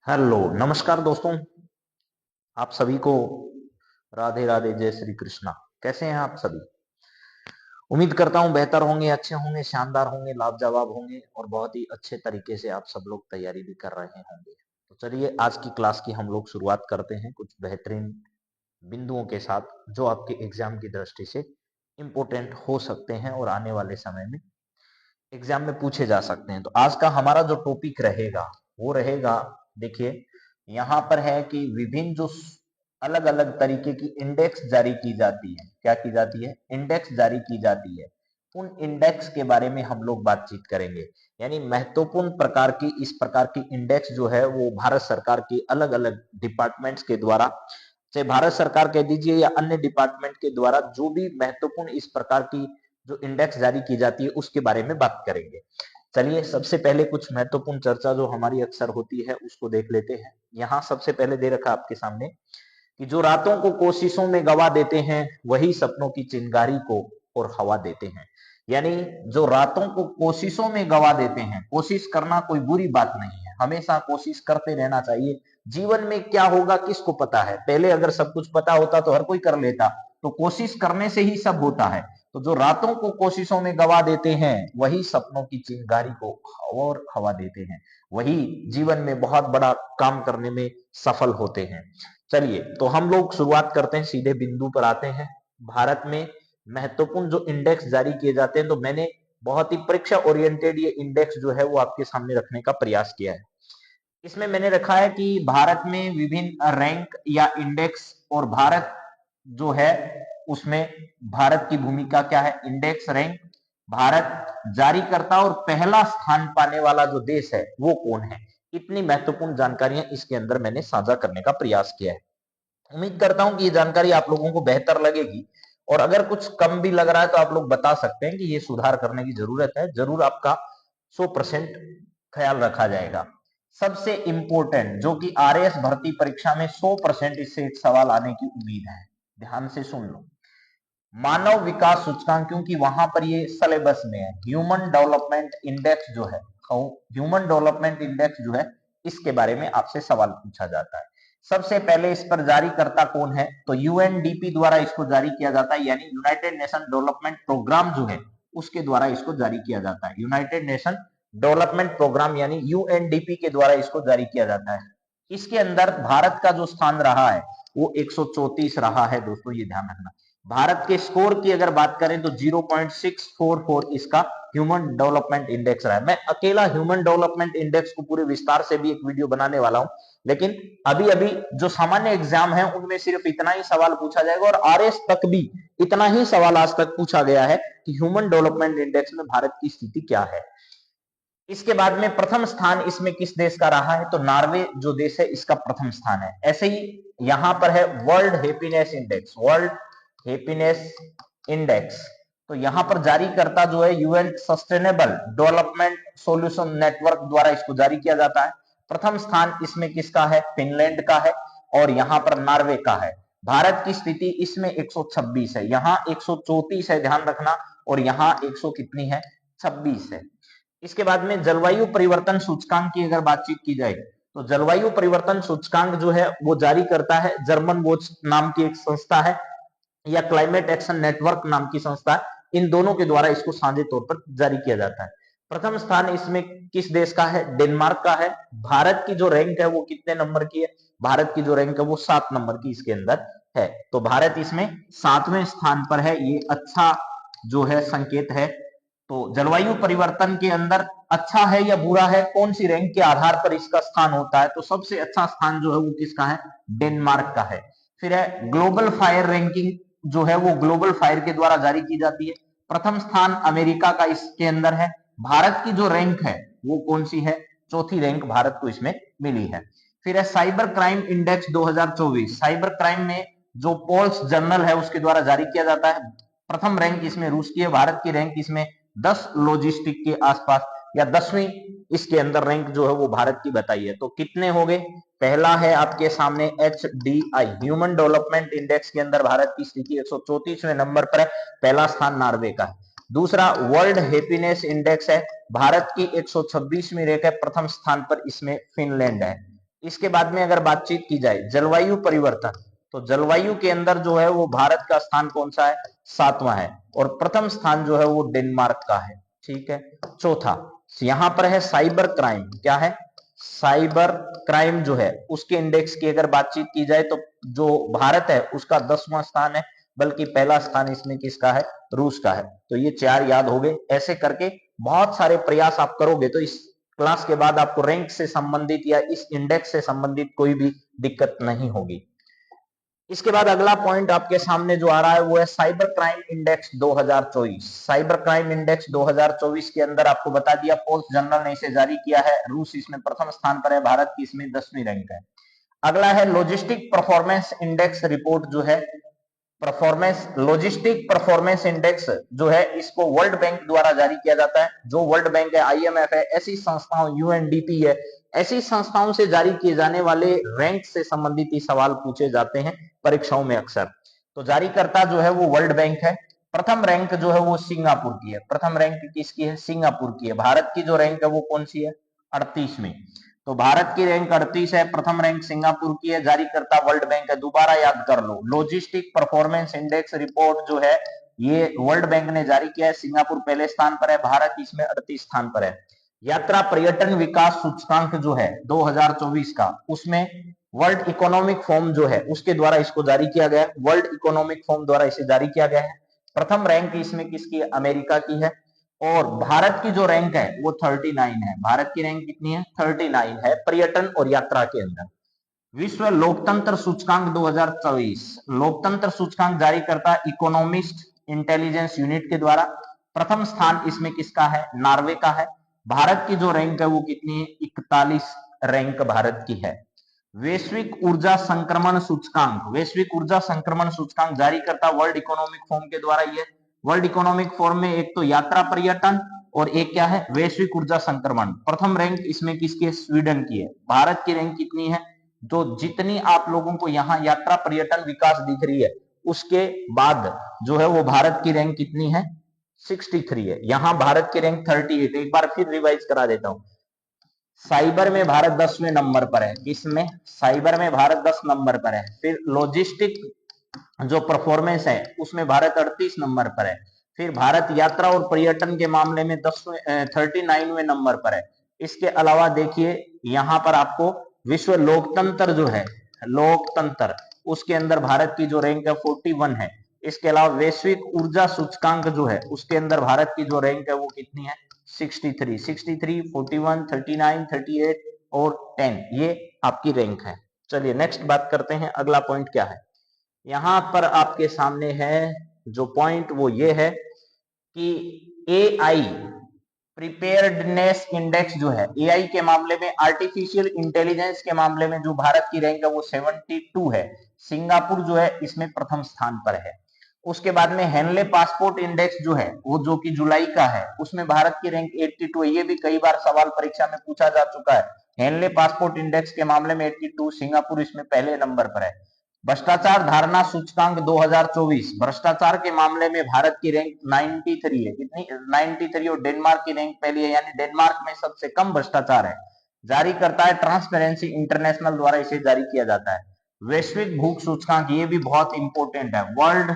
Hello नमस्कार दोस्तों। आप सभी को राधे राधे, जय श्री कृष्णा। कैसे हैं आप सभी? उम्मीद करता हूं बेहतर होंगे, अच्छे होंगे, शानदार होंगे, लाजवाब होंगे और बहुत ही अच्छे तरीके से आप सब लोग तैयारी भी कर रहे होंगे। तो चलिए आज की क्लास की हम लोग शुरुआत करते हैं कुछ बेहतरीन बिंदुओं के साथ जो आपके एग्जाम की दृष्टि से इम्पोर्टेंट हो सकते हैं और आने वाले समय में एग्जाम में पूछे जा सकते हैं। तो आज का हमारा जो टॉपिक रहेगा वो रहेगा, देखिए यहाँ पर है कि विभिन्न जो अलग अलग तरीके की इंडेक्स जारी की जाती है। क्या की जाती है? इंडेक्स जारी की जाती है। उन इंडेक्स के बारे में हम लोग बातचीत करेंगे। यानी महत्वपूर्ण प्रकार की इस प्रकार की इंडेक्स जो है वो भारत सरकार की अलग अलग डिपार्टमेंट्स के द्वारा, चाहे भारत सरकार कह दीजिए या अन्य डिपार्टमेंट के द्वारा, जो भी महत्वपूर्ण इस प्रकार की जो इंडेक्स जारी की जाती है उसके बारे में बात करेंगे। चलिए सबसे पहले कुछ महत्वपूर्ण चर्चा जो हमारी अक्सर होती है उसको देख लेते हैं। यहाँ सबसे पहले दे रखा आपके सामने कि जो रातों को कोशिशों में गवा देते हैं वही सपनों की चिंगारी को और हवा देते हैं। यानी जो रातों को कोशिशों में गवा देते हैं, कोशिश करना कोई बुरी बात नहीं है, हमेशा कोशिश करते रहना चाहिए। जीवन में क्या होगा किसको पता है? पहले अगर सब कुछ पता होता तो हर कोई कर लेता, तो कोशिश करने से ही सब होता है। तो जो रातों को कोशिशों में गवा देते हैं वही सपनों की चिंगारी को और हवा देते हैं, वही जीवन में बहुत बड़ा काम करने में सफल होते हैं। चलिए तो हम लोग शुरुआत करते हैं, सीधे बिंदु पर आते हैं। भारत में महत्वपूर्ण जो इंडेक्स जारी किए जाते हैं, तो मैंने बहुत ही परीक्षा ओरिएंटेड ये इंडेक्स जो है वो आपके सामने रखने का प्रयास किया है। इसमें मैंने रखा है कि भारत में विभिन्न रैंक या इंडेक्स, और भारत जो है उसमें भारत की भूमिका क्या है। इंडेक्स रैंक, भारत जारी करता और पहला स्थान पाने वाला जो देश है वो कौन है। इतनी महत्वपूर्ण जानकारियां इसके अंदर मैंने साझा करने का प्रयास किया है। उम्मीद करता हूं कि ये जानकारी आप लोगों को बेहतर लगेगी, और अगर कुछ कम भी लग रहा है तो आप लोग बता सकते हैं कि ये सुधार करने की जरूरत है। जरूर आपका 100% ख्याल रखा जाएगा। सबसे इंपॉर्टेंट जो कि आरएएस भर्ती परीक्षा में 100% इससे एक सवाल आने की उम्मीद है, ध्यान से सुन लो। मानव विकास सूचकांक, क्योंकि वहां पर ये सिलेबस में है, ह्यूमन डेवलपमेंट इंडेक्स जो है, ह्यूमन डेवलपमेंट इंडेक्स जो है इसके बारे में आपसे सवाल पूछा जाता है। सबसे पहले इस पर जारीकर्ता कौन है? तो यूएनडीपी द्वारा इसको जारी किया जाता है, यानी यूनाइटेड नेशन डेवलपमेंट प्रोग्राम जो है उसके द्वारा इसको जारी किया जाता है। यूनाइटेड नेशन डेवलपमेंट प्रोग्राम यानी यूएनडीपी के द्वारा इसको जारी किया जाता है। इसके अंदर भारत का जो स्थान रहा है वो 134 रहा है। दोस्तों ये ध्यान रखना। भारत के स्कोर की अगर बात करें तो 0.644 इसका ह्यूमन डेवलपमेंट इंडेक्स रहा है। मैं अकेला ह्यूमन डेवलपमेंट इंडेक्स को पूरे विस्तार से भी एक वीडियो बनाने वाला हूं, लेकिन अभी अभी जो सामान्य एग्जाम है उनमें सिर्फ इतना ही सवाल पूछा जाएगा, और आरएस तक भी इतना ही सवाल आज तक पूछा गया है कि ह्यूमन डेवलपमेंट इंडेक्स में भारत की स्थिति क्या है। इसके बाद में प्रथम स्थान इसमें किस देश का रहा है? तो नॉर्वे जो देश है इसका प्रथम स्थान है। ऐसे ही यहां पर है world happiness index, world happiness index. तो यहां पर जारी करता जो है UN sustainable development solution network द्वारा इसको जारी किया जाता है। प्रथम स्थान इसमें किसका है? फिनलैंड का है, और यहां पर नॉर्वे का है। भारत की स्थिति इसमें 126 है, यहां 134 है, ध्यान रखना, और यहां 100 कितनी है? 26 है। इसके बाद में जलवायु परिवर्तन सूचकांक की अगर बातचीत की जाए तो जलवायु परिवर्तन सूचकांक जो है वो जारी करता है जर्मन वॉच नाम की एक संस्था है, या क्लाइमेट एक्शन नेटवर्क नाम की संस्था है। इन दोनों के द्वारा इसको साझे तौर पर जारी किया जाता है। प्रथम स्थान इसमें किस देश का है? डेनमार्क का है। भारत की जो रैंक है वो कितने नंबर की है? भारत की जो रैंक है वो 7 नंबर की इसके अंदर है। तो भारत इसमें 7वें स्थान पर है। ये अच्छा जो है संकेत है। तो जलवायु परिवर्तन के अंदर अच्छा है या बुरा है, कौन सी रैंक के आधार पर इसका स्थान होता है? तो सबसे अच्छा स्थान जो है वो किसका है? डेनमार्क का है। फिर है ग्लोबल फायर रैंकिंग, जो है वो ग्लोबल फायर के द्वारा जारी की जाती है। प्रथम स्थान अमेरिका का इसके अंदर है। भारत की जो रैंक है वो कौन सी है? चौथी रैंक भारत को इसमें मिली है। फिर है cyber crime index 2024। Cyber crime में जो पोल्स जर्नल है उसके द्वारा जारी किया जाता है। प्रथम रैंक इसमें रूस की है, भारत की रैंक इसमें 10 लॉजिस्टिक के आसपास या 10वीं इसके अंदर रैंक जो है वो भारत की बताई है। तो कितने हो गए? पहला है आपके सामने HDI ह्यूमन डेवलपमेंट इंडेक्स के अंदर भारत की स्थिति 134वें नंबर पर है, पहला स्थान नॉर्वे का है। दूसरा वर्ल्ड हैप्पीनेस इंडेक्स है, भारत की 126वीं रैंक है, प्रथम स्थान पर इसमें फिनलैंड है। इसके बाद में अगर बातचीत की जाए जलवायु परिवर्तन, तो जलवायु के अंदर जो है वो भारत का स्थान कौन सा है, 7वां है, और प्रथम स्थान जो है वो डेनमार्क का है। ठीक है, चौथा यहां पर है साइबर क्राइम। क्या है, साइबर क्राइम जो है उसके इंडेक्स की अगर बातचीत की जाए तो जो भारत है उसका 10वां स्थान है, बल्कि पहला स्थान इसमें किसका है, रूस का है। तो ये 4 याद हो गए। ऐसे करके बहुत सारे प्रयास आप करोगे तो इस क्लास के बाद आपको रैंक से संबंधित या इस इंडेक्स से संबंधित कोई भी दिक्कत नहीं होगी। इसके बाद अगला पॉइंट आपके सामने जो आ रहा है वो है cyber crime index 2024। Cyber crime index 2024 के अंदर आपको बता दिया, पोस्ट जनरल ने इसे जारी किया है। रूस इसमें प्रथम स्थान पर है, भारत की इसमें 10वीं रैंक है। अगला है लॉजिस्टिक परफॉर्मेंस इंडेक्स रिपोर्ट जो है, लॉजिस्टिक परफॉर्मेंस इंडेक्स जो है इसको वर्ल्ड बैंक द्वारा जारी किया जाता है। जो वर्ल्ड बैंक है, आईएमएफ है, ऐसी संस्थाओं, यूएनडीपी है, ऐसी संस्थाओं से जारी किए जाने वाले रैंक से संबंधित ही सवाल पूछे जाते हैं परीक्षाओं में अक्सर। तो जारीकर्ता जो है वो वर्ल्ड बैंक है। प्रथम रैंक जो है वो सिंगापुर की है। प्रथम रैंक किसकी है, सिंगापुर की है। भारत की जो रैंक है वो कौन सी है, 38वीं। तो भारत की रैंक 38 है, प्रथम रैंक सिंगापुर की है, जारीकर्ता वर्ल्ड बैंक है। दोबारा याद कर लो, लॉजिस्टिक परफॉर्मेंस इंडेक्स रिपोर्ट जो है ये वर्ल्ड बैंक ने जारी किया है। सिंगापुर पहले स्थान पर है, भारत इसमें 38 स्थान पर है। यात्रा पर्यटन विकास सूचकांक जो है 2024 का, उसमें वर्ल्ड इकोनॉमिक फोरम जो है उसके द्वारा इसको जारी किया गया है। वर्ल्ड इकोनॉमिक फोरम द्वारा इसे जारी किया गया है। प्रथम रैंक इसमें किसकी है, अमेरिका की है। और भारत की जो रैंक है वो 39 है। भारत की रैंक कितनी है, 39 है पर्यटन और यात्रा के अंदर। विश्व लोकतंत्र सूचकांक 2024, लोकतंत्र सूचकांक जारी करता इकोनॉमिस्ट इंटेलिजेंस यूनिट के द्वारा। प्रथम स्थान इसमें किसका है, नॉर्वे का है। भारत की जो रैंक है वो कितनी है, 41 रैंक भारत की है। वैश्विक ऊर्जा संक्रमण सूचकांक, वैश्विक ऊर्जा संक्रमण सूचकांक जारी करता वर्ल्ड इकोनॉमिक फोरम के द्वारा। ये वर्ल्ड इकोनॉमिक फोरम में एक तो यात्रा पर्यटन और एक क्या है, वैश्विक ऊर्जा संक्रमण। प्रथम रैंक इसमें किसकी है, स्वीडन की है। भारत की रैंक कितनी है, तो जितनी आप लोगों को यहाँ यात्रा पर्यटन विकास दिख रही है उसके बाद जो है वो भारत की रैंक कितनी है, 63 है। यहाँ भारत की रैंक 38। एक बार फिर रिवाइज करा देता हूं। साइबर में भारत 10वें नंबर पर है। किसमें, साइबर में भारत 10 नंबर पर है। फिर लॉजिस्टिक जो परफॉर्मेंस है उसमें भारत 38 नंबर पर है। फिर भारत यात्रा और पर्यटन के मामले में 39वें नंबर पर है। इसके अलावा देखिए यहाँ पर आपको विश्व लोकतंत्र जो है, लोकतंत्र, उसके अंदर भारत की जो रैंक है 41 है। इसके अलावा वैश्विक ऊर्जा सूचकांक जो है उसके अंदर भारत की जो रैंक है वो कितनी है, 63, 41, 39, 38 और 10, ये आपकी रैंक है। चलिए नेक्स्ट बात करते हैं, अगला पॉइंट क्या है। यहां पर आपके सामने है जो पॉइंट वो ये है कि एआई प्रिपेयर्डनेस इंडेक्स जो है, एआई के मामले में, आर्टिफिशियल इंटेलिजेंस के मामले में जो भारत की रैंक है वो 72 है। सिंगापुर जो है इसमें प्रथम स्थान पर है। उसके बाद में हेनले पासपोर्ट इंडेक्स जो है वो जो कि जुलाई का है, उसमें भारत की रैंक 82 है। ये भी कई बार सवाल परीक्षा में पूछा जा चुका है। हेनले पासपोर्ट इंडेक्स के मामले में 82, सिंगापुर इसमें पहले नंबर पर है। भ्रष्टाचार धारणा सूचकांक 2024, भ्रष्टाचार के मामले में भारत की रैंक 93 है। कितनी, 93, और डेनमार्क की रैंक पहली है, यानी डेनमार्क में सबसे कम भ्रष्टाचार है। जारी करता है ट्रांसपेरेंसी इंटरनेशनल द्वारा इसे जारी किया जाता है। वैश्विक भूख सूचकांक, ये भी बहुत इंपॉर्टेंट है। वर्ल्ड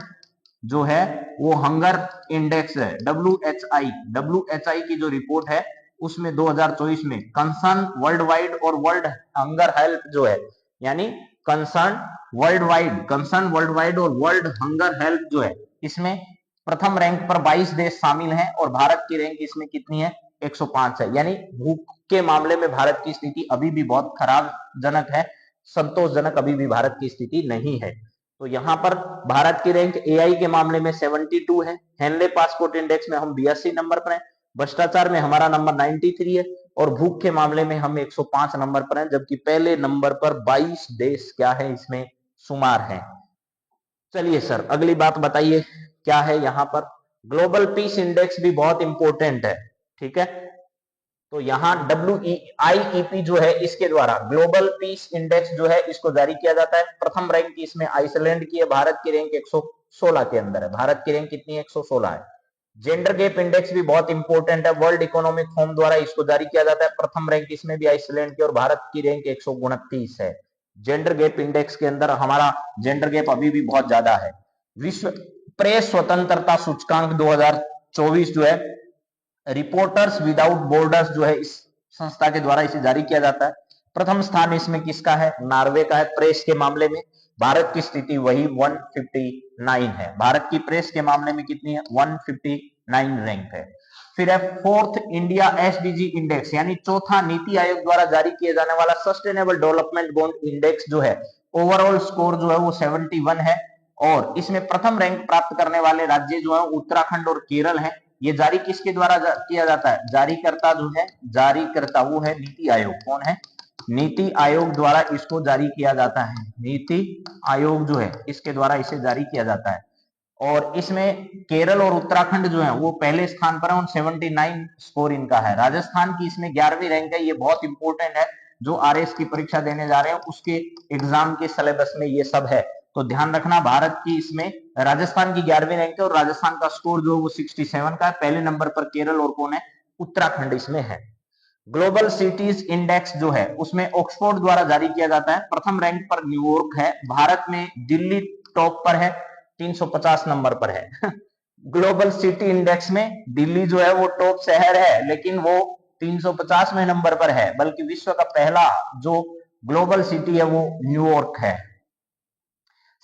जो है वो हंगर इंडेक्स है, डब्ल्यूएचआई की जो रिपोर्ट है उसमें 2024 में कंसर्न वर्ल्ड वाइड और वर्ल्ड हंगर हेल्थ जो है, यानी कंसर्न वर्ल्ड वाइड और वर्ल्ड हंगर हेल्थ जो है, इसमें प्रथम रैंक पर 22 देश शामिल हैं और भारत की रैंक इसमें कितनी है, 105 है। यानी भूख के मामले में भारत की स्थिति अभी भी बहुत खराब जनक है, संतोषजनक अभी भी भारत की स्थिति नहीं है। तो यहाँ पर भारत की रैंक एआई के मामले में 72 है। हेनले पासपोर्ट इंडेक्स में हम 82 नंबर पर हैं। भ्रष्टाचार में हमारा नंबर 93 है और भूख के मामले में हम 105 नंबर पर हैं, जबकि पहले नंबर पर 22 देश क्या है इसमें शुमार है। चलिए सर अगली बात बताइए क्या है यहाँ पर। ग्लोबल पीस इंडेक्स भी बहुत इंपॉर्टेंट है, ठीक है। तो यहाँ WIEP जो है इसके द्वारा ग्लोबल पीस इंडेक्स जो है इसको जारी किया जाता है। प्रथम रैंक इसमें आइसलैंड की है। भारत की रैंक 116 के अंदर है। भारत की रैंक कितनी है, 116 है। जेंडर गैप इंडेक्स भी बहुत इंपॉर्टेंट है, वर्ल्ड इकोनॉमिक फोरम द्वारा इसको जारी किया जाता है। प्रथम रैंक इसमें भी आइसलैंड की और भारत की रैंक 129 है। जेंडर गैप इंडेक्स के अंदर हमारा जेंडर गैप अभी भी बहुत ज्यादा है। विश्व प्रेस स्वतंत्रता सूचकांक 2024 जो है रिपोर्टर्स विदाउट बॉर्डर्स जो है इस संस्था के द्वारा इसे जारी किया जाता है। प्रथम स्थान इसमें किसका है? नॉर्वे का है प्रेस के मामले में। भारत की स्थिति वही 159 है। भारत की प्रेस के मामले में कितनी है? 159 रैंक है। फिर है फोर्थ इंडिया एसडीजी इंडेक्स, यानी चौथा नीति आयोग द्वारा जारी किया जाने वाला सस्टेनेबल डेवलपमेंट गोल इंडेक्स जो है ओवरऑल स्कोर जो है वो 71 है। और इसमें प्रथम रैंक प्राप्त करने वाले राज्य जो है उत्तराखंड और केरल है। ये जारी किसके द्वारा किया जाता है? जारीकर्ता जो है, जारीकर्ता वो है नीति आयोग। कौन है? नीति आयोग द्वारा इसको जारी किया जाता है। नीति आयोग जो है इसके द्वारा इसे जारी किया जाता है। और इसमें केरल और उत्तराखंड जो है वो पहले स्थान पर है, 79 स्कोर इनका है। राजस्थान की इसमें 11वीं रैंक है। ये बहुत इंपॉर्टेंट है, जो आरएस की परीक्षा देने जा रहे हैं उसके एग्जाम के सिलेबस में ये सब है, तो ध्यान रखना। भारत की इसमें राजस्थान की 11वीं रैंक है और राजस्थान का स्कोर जो है वो 67 का है। पहले नंबर पर केरल और कौन है? उत्तराखंड इसमें है। ग्लोबल सिटीज इंडेक्स जो है उसमें ऑक्सफोर्ड द्वारा जारी किया जाता है। प्रथम रैंक पर न्यूयॉर्क है। भारत में दिल्ली टॉप पर है, 350 नंबर पर है। ग्लोबल सिटी इंडेक्स में दिल्ली जो है वो टॉप शहर है, लेकिन वो 350वें नंबर पर है, बल्कि विश्व का पहला जो ग्लोबल सिटी है वो न्यूयॉर्क है।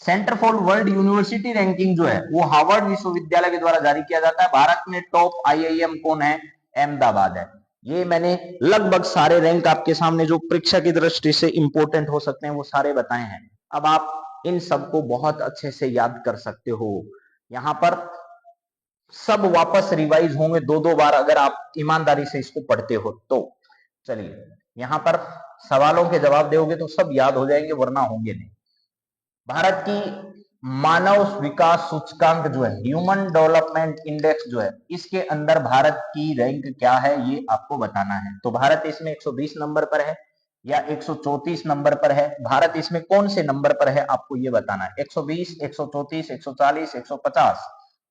Centre for world university ranking जो है वो हार्वर्ड विश्वविद्यालय के द्वारा जारी किया जाता है। भारत में टॉप आईआईएम कौन है? अहमदाबाद है। ये मैंने लगभग सारे रैंक आपके सामने जो परीक्षा की दृष्टि से इंपॉर्टेंट हो सकते हैं वो सारे बताए हैं। अब आप इन सबको बहुत अच्छे से याद कर सकते हो। यहां पर सब वापस रिवाइज होंगे 2-2 बार अगर आप ईमानदारी से इसको पढ़ते हो तो। चलिए यहां पर सवालों के जवाब दोगे तो सब याद हो जाएंगे, वरना होंगे नहीं। भारत की मानव विकास सूचकांक जो है ह्यूमन डेवलपमेंट इंडेक्स जो है इसके अंदर भारत की रैंक क्या है ये आपको बताना है। तो भारत इसमें 120 नंबर पर है या 134 नंबर पर है? भारत इसमें कौन से नंबर पर है आपको ये बताना है। 120, 134, 140, 150?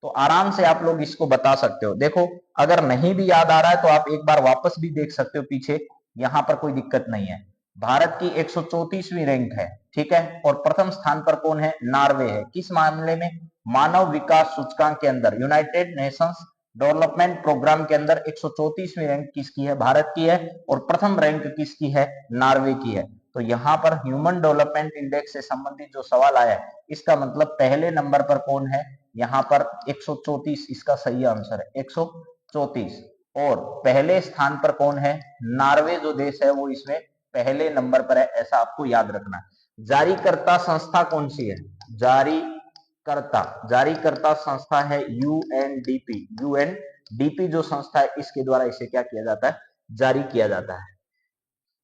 तो आराम से आप लोग इसको बता सकते हो। देखो अगर नहीं भी याद आ रहा है तो आप एक बार वापस भी देख सकते हो पीछे, यहां पर कोई दिक्कत नहीं है। भारत की 134वीं रैंक है, ठीक है। और प्रथम स्थान पर कौन है? नॉर्वे है। किस मामले में? मानव विकास सूचकांक के अंदर, यूनाइटेड नेशंस डेवलपमेंट प्रोग्राम के अंदर 134वीं रैंक किसकी है? भारत की है। और प्रथम रैंक किसकी है? नॉर्वे की है। तो यहाँ पर ह्यूमन डेवलपमेंट इंडेक्स से संबंधित जो सवाल आया है इसका मतलब पहले नंबर पर कौन है? यहाँ पर 134 इसका सही आंसर है, 134। और पहले स्थान पर कौन है? नॉर्वे जो देश है वो इसमें पहले नंबर पर है, ऐसा आपको याद रखना है। जारीकर्ता संस्था कौन सी है? जारीकर्ता संस्था है यूएनडीपी। यूएनडीपी जो संस्था है इसके द्वारा इसे क्या किया जाता है? जारी किया जाता है।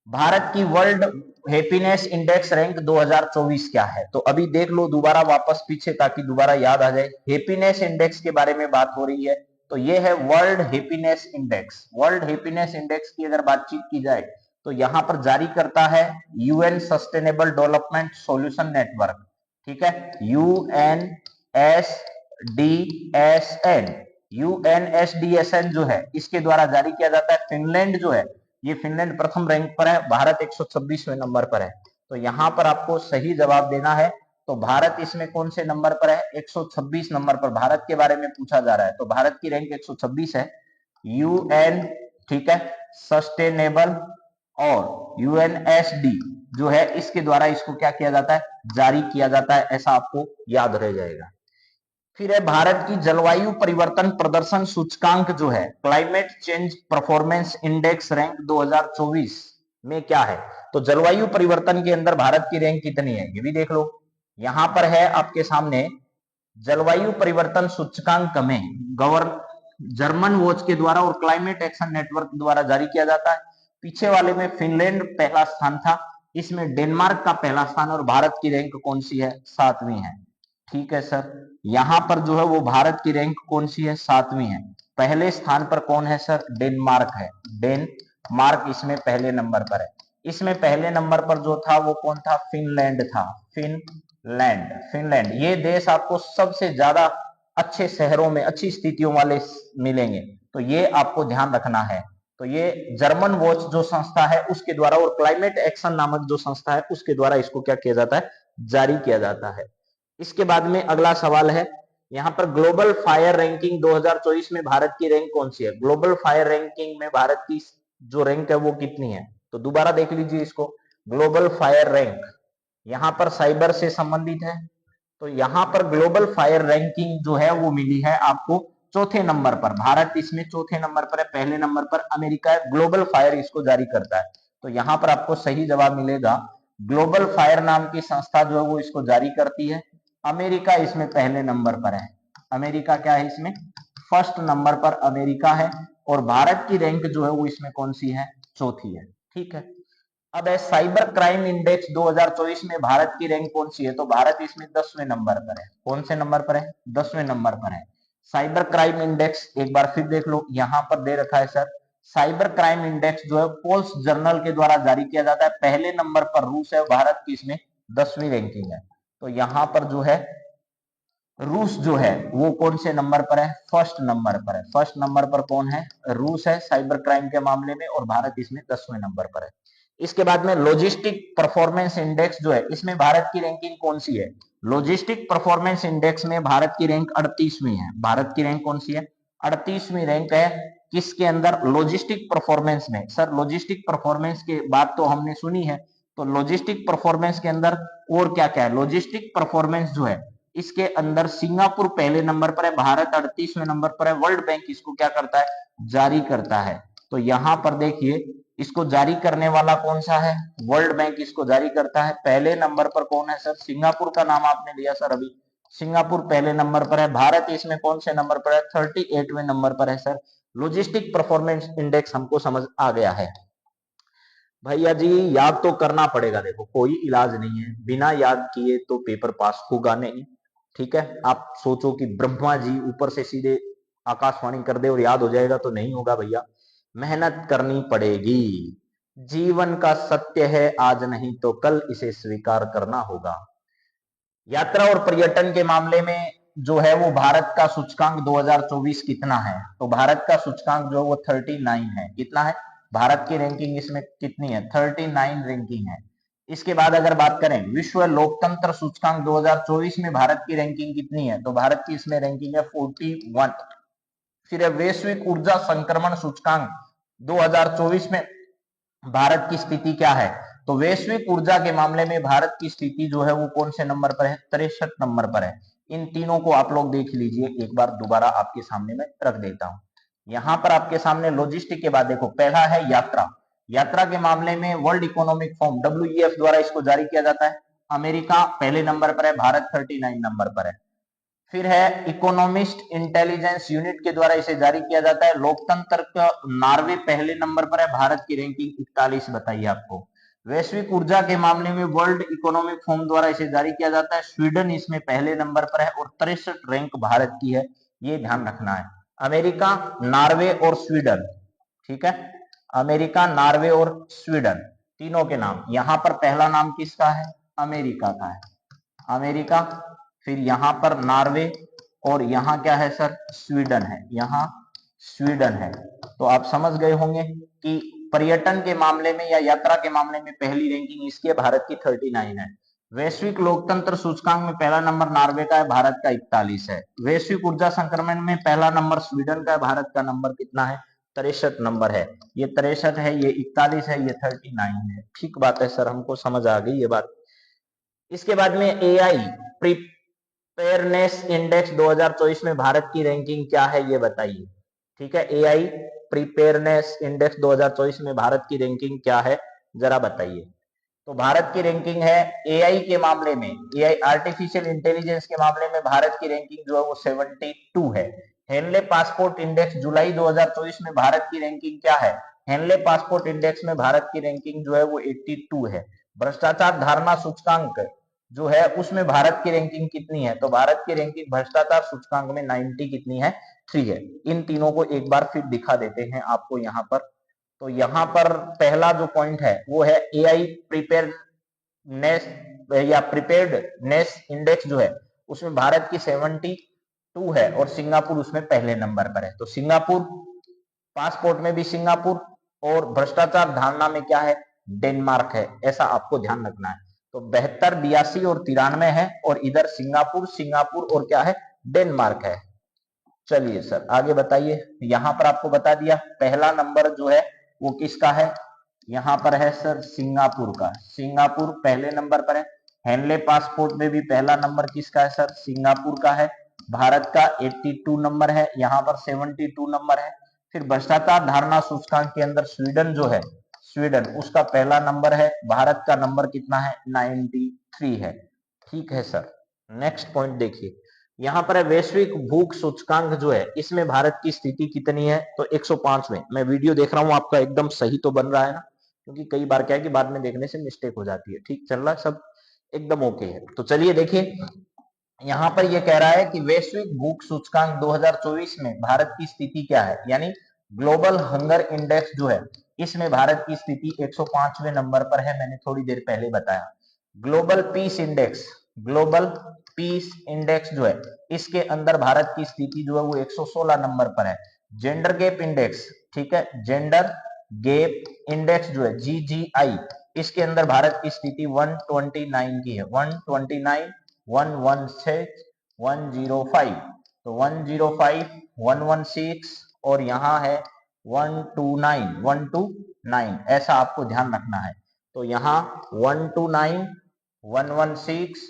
भारत की वर्ल्ड हैप्पीनेस इंडेक्स रैंक 2024 क्या है? तो अभी देख लो दोबारा वापस पीछे ताकि दोबारा याद आ जाए। हैप्पीनेस इंडेक्स के बारे में बात हो रही है, तो ये है world happiness index. World happiness index की अगर बातचीत की जाए तो यहां पर जारी करता है UN sustainable development solution network, ठीक है। यूएनएसडीएसएन जो है इसके द्वारा जारी किया जाता है। फिनलैंड जो है ये फिनलैंड प्रथम रैंक पर है, भारत 126वें नंबर पर है। तो यहां पर आपको सही जवाब देना है। तो भारत इसमें कौन से नंबर पर है? 126 नंबर पर भारत के बारे में पूछा जा रहा है, तो भारत की रैंक 126 है। यूएन, ठीक है, सस्टेनेबल और यूएनएसडी जो है इसके द्वारा इसको क्या किया जाता है? जारी किया जाता है, ऐसा आपको याद रह जाएगा। फिर है भारत की जलवायु परिवर्तन प्रदर्शन सूचकांक जो है climate change performance index rank 2024 में क्या है? तो जलवायु परिवर्तन के अंदर भारत की रैंक कितनी है ये भी देख लो। यहां पर है आपके सामने जलवायु परिवर्तन सूचकांक में जर्मन वॉच के द्वारा और क्लाइमेट एक्शन नेटवर्क द्वारा जारी किया जाता है। पीछे वाले में फिनलैंड पहला स्थान था, इसमें डेनमार्क का पहला स्थान, और भारत की रैंक कौन सी है? 7वीं है, ठीक है सर। यहां पर जो है वो भारत की रैंक कौन सी है? 7वीं है। पहले स्थान पर कौन है सर? डेनमार्क है। डेनमार्क इसमें पहले नंबर पर है। इसमें पहले नंबर पर जो था वो कौन था? फिनलैंड था। फिनलैंड ये देश आपको सबसे ज्यादा अच्छे शहरों में अच्छी स्थितियों वाले मिलेंगे। तो ये आपको ध्यान रखना है। तो ये जर्मन वॉच जो संस्था है उसके द्वारा और क्लाइमेट एक्शन नामक जो संस्था है उसके द्वारा इसको क्या किया जाता है, जारी किया जाता है। इसके बाद में अगला सवाल है, यहाँ पर ग्लोबल फायर रैंकिंग 2024 में भारत की रैंक कौन सी है? ग्लोबल फायर रैंकिंग में भारत की जो रैंक है वो कितनी है? तो दोबारा देख लीजिए इसको, ग्लोबल फायर रैंक यहाँ पर साइबर से संबंधित है। तो यहाँ पर ग्लोबल फायर रैंकिंग जो है वो मिली है आपको चौथे नंबर पर। भारत इसमें चौथे नंबर पर है, पहले नंबर पर अमेरिका है। ग्लोबल फायर इसको जारी करता है। तो यहाँ पर आपको सही जवाब मिलेगा, ग्लोबल फायर नाम की संस्था जो है वो इसको जारी करती है। अमेरिका इसमें पहले नंबर पर है। अमेरिका क्या है, इसमें फर्स्ट नंबर पर अमेरिका है। और भारत की रैंक जो है वो इसमें कौन सी है, चौथी है। ठीक है। अब है साइबर क्राइम इंडेक्स 2024 में भारत की रैंक कौन सी है? तो भारत इसमें 10वें नंबर पर है। कौन से नंबर पर है? 10वें नंबर पर है। साइबर क्राइम इंडेक्स एक बार फिर देख लो, यहां पर दे रखा है सर, साइबर क्राइम इंडेक्स जो है पोल्स जर्नल के द्वारा जारी किया जाता है। पहले नंबर पर रूस है, भारत की इसमें 10वीं रैंकिंग है। तो यहां पर जो है रूस जो है वो कौन से नंबर पर है? फर्स्ट नंबर पर है। फर्स्ट नंबर पर कौन है? रूस है साइबर क्राइम के मामले में, और भारत इसमें 10वें नंबर पर है। इसके बाद में लॉजिस्टिक परफॉर्मेंस इंडेक्स जो है इसमें भारत की रैंकिंग कौन सी है? लॉजिस्टिक परफॉर्मेंस इंडेक्स में भारत की रैंक 38वीं है। भारत की रैंक कौन सी है? 38वीं रैंक है। किसके अंदर? लॉजिस्टिक परफॉर्मेंस में। सर लॉजिस्टिक परफॉर्मेंस की बात तो हमने सुनी है, तो लॉजिस्टिक परफॉर्मेंस के अंदर और क्या क्या है? लॉजिस्टिक परफॉर्मेंस जो है इसके अंदर सिंगापुर पहले नंबर पर है, भारत 38वें नंबर पर है। वर्ल्ड बैंक इसको क्या करता है? जारी करता है। तो यहां पर देखिए इसको जारी करने वाला कौन सा है? वर्ल्ड बैंक इसको जारी करता है। पहले नंबर पर कौन है सर? सिंगापुर का नाम आपने लिया सर अभी, सिंगापुर पहले नंबर पर है। भारत इसमें कौन से नंबर पर है? 38वें नंबर पर है सर। लॉजिस्टिक परफॉर्मेंस इंडेक्स हमको समझ आ गया है। भैया जी याद तो करना पड़ेगा, देखो कोई इलाज नहीं है, बिना याद किए तो पेपर पास होगा नहीं। ठीक है, आप सोचो कि ब्रह्मा जी ऊपर से सीधे आकाशवाणी कर दे और याद हो जाएगा, तो नहीं होगा भैया, मेहनत करनी पड़ेगी। जीवन का सत्य है आज नहीं तो कल, इसे स्वीकार करना होगा। यात्रा और पर्यटन के मामले में जो है वो भारत का सूचकांक 2024 कितना है? तो भारत का सूचकांक जो है वो 39 है। कितना है? भारत की रैंकिंग इसमें कितनी है? 39 रैंकिंग है। इसके बाद अगर बात करें विश्व लोकतंत्र सूचकांक 2024 में भारत की रैंकिंग कितनी है? तो भारत की इसमें रैंकिंग है 41। फिर वैश्विक ऊर्जा संक्रमण सूचकांक 2024 में भारत की स्थिति क्या है? तो वैश्विक ऊर्जा के मामले में भारत की स्थिति जो है वो कौन से नंबर पर है? 63 नंबर पर है। इन तीनों को आप लोग देख लीजिए, एक बार दोबारा आपके सामने में रख देता हूं। यहां पर आपके सामने लॉजिस्टिक के बाद देखो, पहला है यात्रा। यात्रा के मामले में वर्ल्ड इकोनॉमिक फोरम WEF द्वारा इसको जारी किया जाता है। अमेरिका पहले नंबर पर है, भारत 39 नंबर पर है। फिर है इकोनॉमिस्ट इंटेलिजेंस यूनिट के द्वारा इसे जारी किया जाता है। लोकतंत्र का नॉर्वे पहले नंबर पर है, भारत की रैंकिंग 41 बताइए आपको। वैश्विक ऊर्जा के मामले में वर्ल्ड इकोनॉमिक फोरम द्वारा इसे जारी किया जाता है। स्वीडन इसमें पहले नंबर पर है और 63 रैंक भारत की है, ये ध्यान रखना है। अमेरिका, नॉर्वे और स्वीडन, ठीक है, अमेरिका, नॉर्वे और स्वीडन तीनों के नाम। यहां पर पहला नाम किसका है? अमेरिका का है, अमेरिका। फिर यहां पर नॉर्वे और यहां क्या है सर? स्वीडन है, यहां स्वीडन है। तो आप समझ गए होंगे कि पर्यटन के मामले में या यात्रा के मामले में पहली रैंकिंग इसकी है, भारत की 39 है। वैश्विक लोकतंत्र सूचकांक में पहला नंबर नॉर्वे का है, भारत का 41 है। वैश्विक ऊर्जा संक्रमण में पहला नंबर स्वीडन का है, भारत का नंबर कितना है? 63 नंबर है। ये 63 है, ये 41 है, ये 39 है। ठीक बात है सर, हमको समझ आ गई ये बात। इसके बाद में AI प्रिपेयरनेस इंडेक्स 2024 में भारत की रैंकिंग क्या है ये बताइए। ठीक है, AI प्रिपेयरनेस इंडेक्स 2024 में भारत की रैंकिंग क्या है जरा बताइए। तो भारत की रैंकिंग है AI के मामले में, AI आर्टिफिशियल इंटेलिजेंस के मामले में भारत की रैंकिंग जो है वो 72 है। हेनले पासपोर्ट इंडेक्स जुलाई 2024 में भारत की रैंकिंग क्या है? हेनले पासपोर्ट इंडेक्स में भारत की रैंकिंग जो है वो 82 है। भ्रष्टाचार धारणा सूचकांक जो है उसमें भारत की रैंकिंग कितनी है? तो भारत की रैंकिंग भ्रष्टाचार सूचकांक में 90 कितनी है? 3 है। इन तीनों को एक बार फिर दिखा देते हैं आपको यहाँ पर। तो यहाँ पर पहला जो पॉइंट है वो है AI प्रिपेयरनेस या प्रिपेयर्डनेस इंडेक्स जो है उसमें भारत की 70 2 है और सिंगापुर उसमें पहले नंबर पर है। तो सिंगापुर, पासपोर्ट में भी सिंगापुर, और भ्रष्टाचार धारणा में क्या है, डेनमार्क है। ऐसा आपको ध्यान रखना है। तो 72, 82 और 93 है, और इधर सिंगापुर, सिंगापुर और क्या है, डेनमार्क है। चलिए सर आगे बताइए। यहां पर आपको बता दिया पहला नंबर जो है वो किसका है, यहां पर है सर सिंगापुर का। सिंगापुर पहले नंबर पर है। हेनले पासपोर्ट में भी पहला नंबर किसका है सर, सिंगापुर का है। भारत का 82 नंबर है, यहाँ पर 72 नंबर है। फिर भ्रष्टाचार धारणा सूचकांक के अंदर स्वीडन जो है, स्वीडन उसका पहला नंबर है। भारत का नंबर कितना है, 93 है। ठीक है सर। नेक्स्ट पॉइंट देखिए, यहाँ पर है वैश्विक भूख सूचकांक जो है, इसमें भारत की स्थिति कितनी है, तो 105 में। मैं वीडियो देख रहा हूँ आपका एकदम सही तो बन रहा है ना, क्योंकि कई बार क्या है कि बाद में देखने से मिस्टेक हो जाती है। ठीक चल रहा है सब, एकदम ओके है। तो चलिए देखिए, यहाँ पर यह कह रहा है कि वैश्विक भूख सूचकांक 2024 में भारत की स्थिति क्या है, यानी ग्लोबल हंगर इंडेक्स जो है, इसमें भारत की स्थिति 105वें नंबर पर है। मैंने थोड़ी देर पहले बताया। Global peace index, global peace index जो है, इसके अंदर भारत की स्थिति जो है वो 116 नंबर पर है। जेंडर गैप इंडेक्स, ठीक है, जेंडर गैप इंडेक्स जो है GGI, इसके अंदर भारत की स्थिति 129 की है। 129, 116, 105, तो 105, 116 और यहाँ है 129, 129, ऐसा आपको ध्यान रखना है। तो यहाँ 129, 116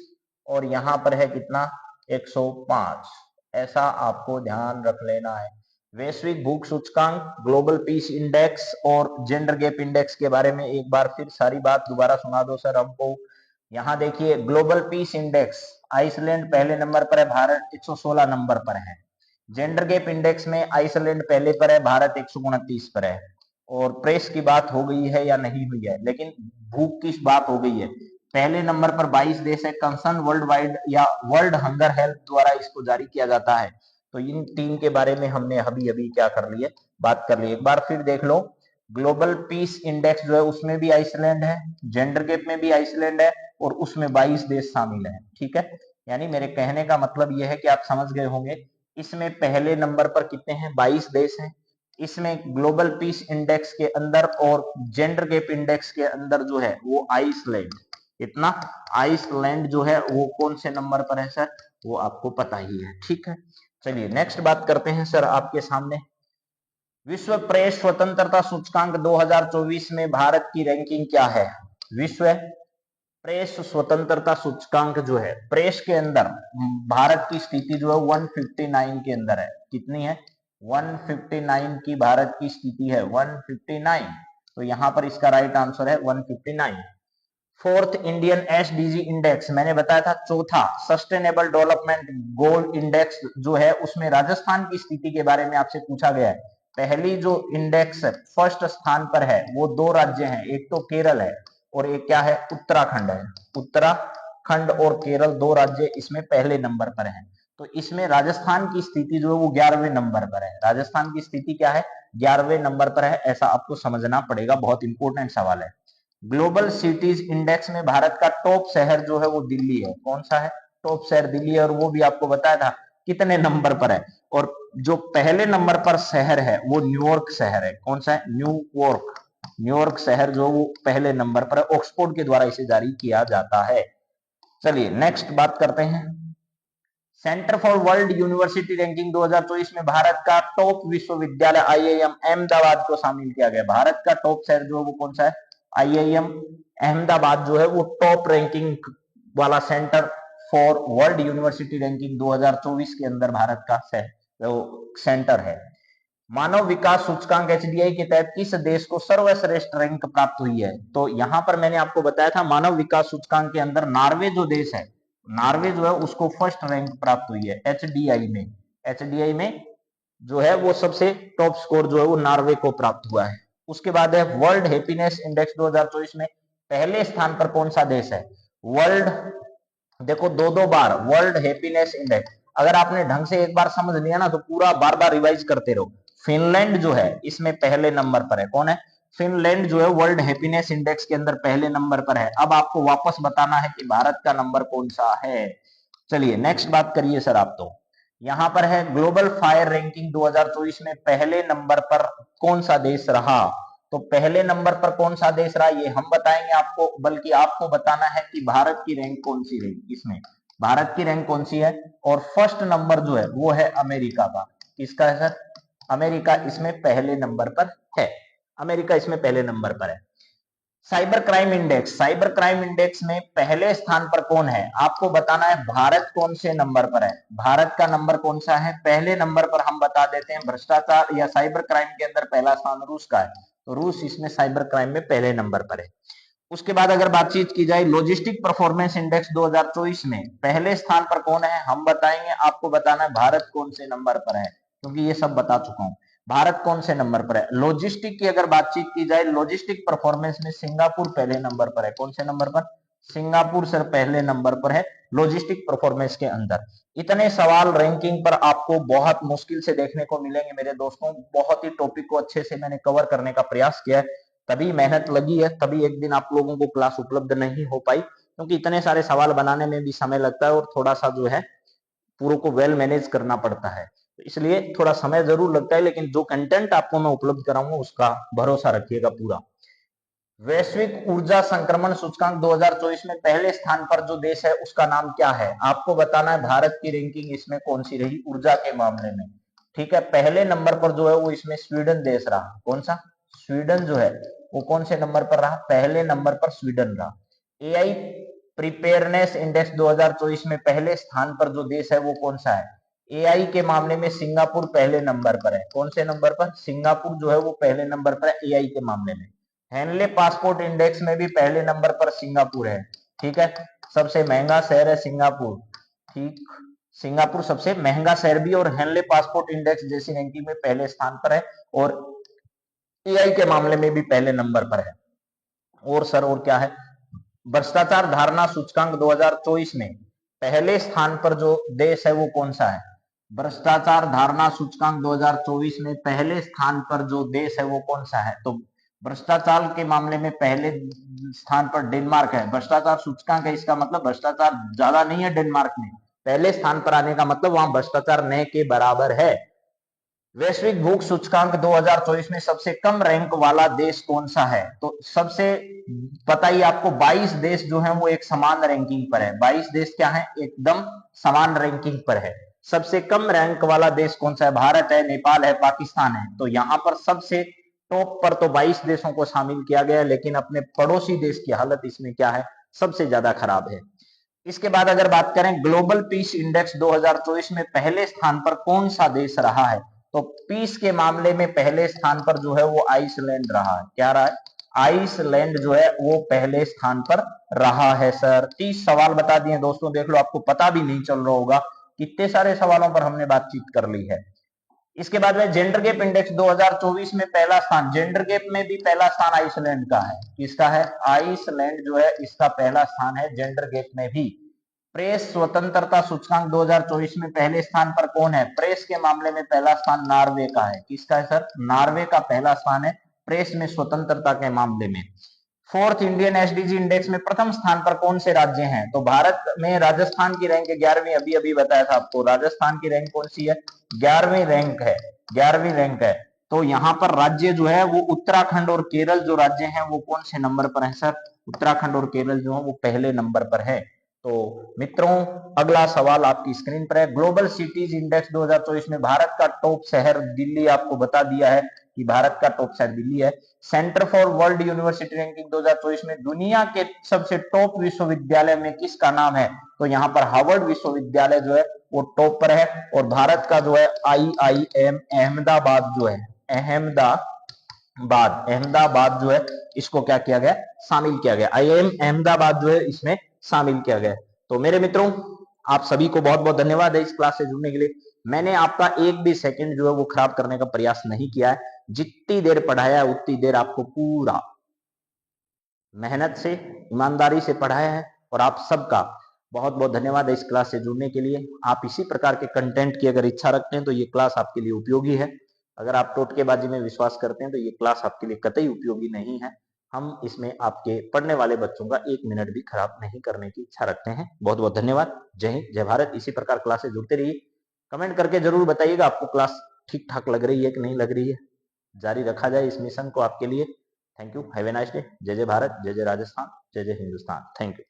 और यहाँ पर है कितना, 105, ऐसा आपको ध्यान रख लेना है। वैश्विक भूख सूचकांक, ग्लोबल पीस इंडेक्स और जेंडर गैप इंडेक्स के बारे में एक बार फिर सारी बात दोबारा सुना दो सर हमको। यहाँ देखिए, ग्लोबल पीस इंडेक्स आइसलैंड पहले नंबर पर है, भारत 116 नंबर पर है। जेंडर गैप इंडेक्स में आइसलैंड पहले पर है, भारत 129 पर है। और प्रेस की बात हो गई है या नहीं हुई है, लेकिन भूख की बात हो गई है। पहले नंबर पर 22 देश है। कंसर्न वर्ल्ड वाइड या वर्ल्ड हंगर हेल्थ द्वारा इसको जारी किया जाता है। तो इन 3 के बारे में हमने अभी अभी क्या कर लिए, बात कर ली। एक बार फिर देख लो, ग्लोबल पीस इंडेक्स जो है उसमें भी आइसलैंड है, जेंडर गैप में भी आइसलैंड है, और उसमें 22 देश शामिल हैं। ठीक है, यानी मेरे कहने का मतलब यह है कि आप समझ गए होंगे, इसमें पहले नंबर पर कितने हैं, 22 देश हैं। इसमें ग्लोबल पीस इंडेक्स के अंदर और जेंडर गैप इंडेक्स के अंदर जो है वो आइसलैंड, इतना आइसलैंड जो है वो कौन से नंबर पर है सर, वो आपको पता ही है। ठीक है, चलिए नेक्स्ट बात करते हैं सर आपके सामने। विश्व प्रेस स्वतंत्रता सूचकांक 2024 में भारत की रैंकिंग क्या है। विश्व प्रेस स्वतंत्रता सूचकांक जो है, प्रेस के अंदर भारत की स्थिति जो है 159 के अंदर है। कितनी है, 159 की भारत की स्थिति है, 159। तो यहां पर इसका राइट आंसर है 159। फोर्थ इंडियन SDG इंडेक्स, मैंने बताया था चौथा सस्टेनेबल डेवलपमेंट गोल इंडेक्स जो है, उसमें राजस्थान की स्थिति के बारे में आपसे पूछा गया है। पहली जो इंडेक्स फर्स्ट स्थान पर है वो 2 राज्य हैं, एक तो केरल है और एक क्या है, उत्तराखंड है। उत्तराखंड और केरल 2 राज्य इसमें पहले नंबर पर हैं। तो इसमें राजस्थान की स्थिति जो है वो 11वें नंबर पर है। राजस्थान की स्थिति क्या है, 11वें नंबर पर है, ऐसा आपको समझना पड़ेगा, बहुत इंपॉर्टेंट सवाल है। ग्लोबल सिटीज इंडेक्स में भारत का टॉप शहर जो है वो दिल्ली है। कौन सा है, टॉप शहर दिल्ली है, और वो भी आपको बताया था कितने नंबर पर है। और जो पहले नंबर पर शहर है वो न्यूयॉर्क शहर है। कौन सा है, न्यूयॉर्क। न्यूयॉर्क शहर जो वो पहले नंबर पर है, ऑक्सफोर्ड के द्वारा इसे जारी किया जाता है। चलिए नेक्स्ट बात करते हैं। Centre for world university ranking 2024 में भारत का टॉप विश्वविद्यालय IIM अहमदाबाद को शामिल किया गया। भारत का टॉप शहर जो है वो कौन सा है, IIM अहमदाबाद जो है वो टॉप रैंकिंग वाला centre for world university ranking 2024 के अंदर भारत का सेंटर है। मानव विकास सूचकांक HDI के तहत किस देश को सर्वश्रेष्ठ रैंक प्राप्त हुई है। तो यहां पर मैंने आपको बताया था मानव विकास सूचकांक के अंदर नार्वे जो देश है, नार्वे जो है उसको फर्स्ट रैंक प्राप्त हुई है HDI में। HDI में जो है वो सबसे टॉप स्कोर जो है वो नार्वे को प्राप्त हुआ है। उसके बाद है वर्ल्ड हैप्पीनेस इंडेक्स 2024 में पहले स्थान पर कौन सा देश है। वर्ल्ड, देखो 2-2 बार वर्ल्ड हैप्पीनेस इंडेक्स, अगर आपने ढंग से एक बार समझ लिया ना तो पूरा बार बार रिवाइज करते रहो। फिनलैंड जो है इसमें पहले नंबर पर है। कौन है, फिनलैंड जो है वर्ल्ड हैप्पीनेस इंडेक्स के अंदर पहले नंबर पर है। अब आपको वापस बताना है कि भारत का नंबर कौन सा है। चलिए नेक्स्ट बात करिए सर आप। तो यहां पर है ग्लोबल फायर रैंकिंग 2024 में पहले नंबर पर कौन सा देश रहा। तो पहले नंबर पर कौन सा देश रहा ये हम बताएंगे आपको, बल्कि आपको बताना है कि भारत की रैंक कौन सी रही इसमें, भारत की रैंक कौन सी है। और फर्स्ट नंबर जो है वो है अमेरिका का। किसका है सर? अमेरिका इसमें पहले नंबर पर है, अमेरिका इसमें पहले नंबर पर है। Cyber crime index, cyber crime index में पहले स्थान पर कौन है आपको बताना है। भारत कौन से नंबर पर है, भारत का नंबर कौन सा है? पहले नंबर पर हम बता देते हैं भ्रष्टाचार या साइबर क्राइम के अंदर पहला स्थान रूस का है, तो रूस इसमें साइबर क्राइम में पहले नंबर पर है। उसके बाद अगर बातचीत की जाए लॉजिस्टिक परफॉर्मेंस इंडेक्स 2024 में पहले स्थान पर कौन है हम बताएंगे, आपको बताना है भारत कौन से नंबर पर है, क्योंकि ये सब बता चुका हूं। भारत कौन से नंबर पर है? लॉजिस्टिक की अगर बातचीत की जाए लॉजिस्टिक परफॉर्मेंस में सिंगापुर पहले नंबर पर है। कौन से नंबर पर? सिंगापुर सर पहले नंबर पर है लॉजिस्टिक परफॉर्मेंस के अंदर। इतने सवाल रैंकिंग पर आपको बहुत मुश्किल से देखने को मिलेंगे मेरे दोस्तों, बहुत ही टॉपिक को अच्छे से मैंने कवर करने का प्रयास किया है, तभी मेहनत लगी है, तभी एक दिन आप लोगों को क्लास उपलब्ध नहीं हो पाई, क्योंकि इतने सारे सवाल बनाने में भी समय लगता है और थोड़ा सा जो है पूरों को वेल मैनेज करना पड़ता है, तो इसलिए थोड़ा समय जरूर लगता है, लेकिन जो कंटेंट आपको मैं उपलब्ध कराऊंगा उसका भरोसा रखिएगा पूरा। वैश्विक ऊर्जा संक्रमण सूचकांक 2024 में पहले स्थान पर जो देश है उसका नाम क्या है आपको बताना है। भारत की रैंकिंग इसमें कौन सी रही ऊर्जा के मामले में? ठीक है, पहले नंबर पर जो है वो इसमें स्वीडन देश रहा। कौन सा? स्वीडन जो है वो कौन से नंबर पर रहा? पहले नंबर पर स्वीडन रहा। एआई प्रिपेयरनेस इंडेक्स 2024 में पहले स्थान पर जो देश है वो कौन सा है? एआई के मामले में सिंगापुर पहले नंबर पर है। कौन से नंबर पर? सिंगापुर जो है वो पहले नंबर पर है एआई के मामले में। हेनले पासपोर्ट इंडेक्स में भी पहले नंबर पर सिंगापुर है। ठीक है, सबसे महंगा शहर है सिंगापुर। ठीक, सिंगापुर सबसे महंगा शहर भी, और हेनले पासपोर्ट इंडेक्स जैसी रैंकिंग में पहले स्थान पर है, और एआई के मामले में भी पहले नंबर पर है। और सर और क्या है? भ्रष्टाचार धारणा सूचकांक 2024 में पहले स्थान पर जो देश है वो कौन सा है? भ्रष्टाचार धारणा सूचकांक 2024 में पहले स्थान पर जो देश है वो कौन सा है? तो भ्रष्टाचार के मामले में पहले स्थान पर डेनमार्क है। भ्रष्टाचार सूचकांक है, इसका मतलब भ्रष्टाचार ज्यादा नहीं है डेनमार्क में, पहले स्थान पर आने का मतलब वहां भ्रष्टाचार न के बराबर है। वैश्विक भूख सूचकांक 2024 में सबसे कम रैंक वाला देश कौन सा है? तो सबसे पता ही आपको 22 देश जो हैं वो एक समान रैंकिंग पर है। 22 देश क्या है? एकदम समान रैंकिंग पर है। सबसे कम रैंक वाला देश कौन सा है? भारत है, नेपाल है, पाकिस्तान है। तो यहां पर सबसे टॉप पर तो 22 देशों को शामिल किया गया है, लेकिन अपने पड़ोसी देश की हालत इसमें क्या है? सबसे ज्यादा खराब है। इसके बाद अगर बात करें ग्लोबल पीस इंडेक्स 2024 में पहले स्थान पर कौन सा देश रहा है? तो पीस के मामले में पहले स्थान पर जो है वो आइसलैंड रहा है। क्या रहा है? आइसलैंड जो है वो पहले स्थान पर रहा है सर। 30 सवाल बता दिए दोस्तों, देख लो, आपको पता भी नहीं चल रहा होगा कितने सारे सवालों पर हमने बातचीत कर ली है। इसके बाद में जेंडर गैप इंडेक्स 2024 में पहला स्थान, जेंडर गैप में भी पहला स्थान आइसलैंड का है। किसका है? आइसलैंड जो है इसका पहला स्थान है जेंडर गैप में भी। प्रेस स्वतंत्रता सूचकांक 2024 में पहले स्थान पर कौन है? प्रेस के मामले में पहला स्थान नॉर्वे का है। किसका है सर? नॉर्वे का पहला स्थान है प्रेस में स्वतंत्रता के मामले में। फोर्थ इंडियन एसडीजी इंडेक्स में प्रथम स्थान पर कौन से राज्य हैं? तो भारत में राजस्थान की रैंक 11वीं, अभी अभी बताया था आपको, राजस्थान की रैंक कौन सी है? 11वीं रैंक है, 11वीं रैंक है। तो यहाँ पर राज्य जो है वो उत्तराखंड और केरल जो राज्य हैं वो कौन से नंबर पर है सर? उत्तराखंड और केरल जो है वो पहले नंबर पर है। तो मित्रों, अगला सवाल आपकी स्क्रीन पर है। ग्लोबल सिटीज इंडेक्स 2024 में भारत का टॉप शहर दिल्ली, आपको बता दिया है कि भारत का टॉप शहर दिल्ली है। Centre for world university ranking 2024 में दुनिया के सबसे टॉप विश्वविद्यालय में किसका नाम है? तो यहाँ पर हार्वर्ड विश्वविद्यालय जो है वो टॉप पर है। और भारत का जो है IIM अहमदाबाद जो है, अहमदाबाद जो है इसको क्या किया गया? शामिल किया गया। IIM अहमदाबाद जो है इसमें शामिल किया गया। तो मेरे मित्रों, आप सभी को बहुत बहुत धन्यवाद है इस क्लास से जुड़ने के लिए। मैंने आपका एक भी सेकंड जो है वो खराब करने का प्रयास नहीं किया है। जितनी देर पढ़ाया है उतनी देर आपको पूरा मेहनत से, ईमानदारी से पढ़ाया है, और आप सबका बहुत बहुत धन्यवाद है इस क्लास से जुड़ने के लिए। आप इसी प्रकार के कंटेंट की अगर इच्छा रखते हैं तो ये क्लास आपके लिए उपयोगी है। अगर आप टोटकेबाजी में विश्वास करते हैं तो ये क्लास आपके लिए कतई उपयोगी नहीं है। हम इसमें आपके पढ़ने वाले बच्चों का 1 मिनट भी खराब नहीं करने की इच्छा रखते हैं। बहुत बहुत धन्यवाद। जय हिंद, जय भारत। इसी प्रकार क्लास से जुड़ते रहिए। कमेंट करके जरूर बताइएगा आपको क्लास ठीक ठाक लग रही है कि नहीं लग रही है। जारी रखा जाए इस मिशन को आपके लिए। Thank you, have a nice day. जय जय भारत, जय जय राजस्थान, जय जय हिंदुस्तान। Thank you.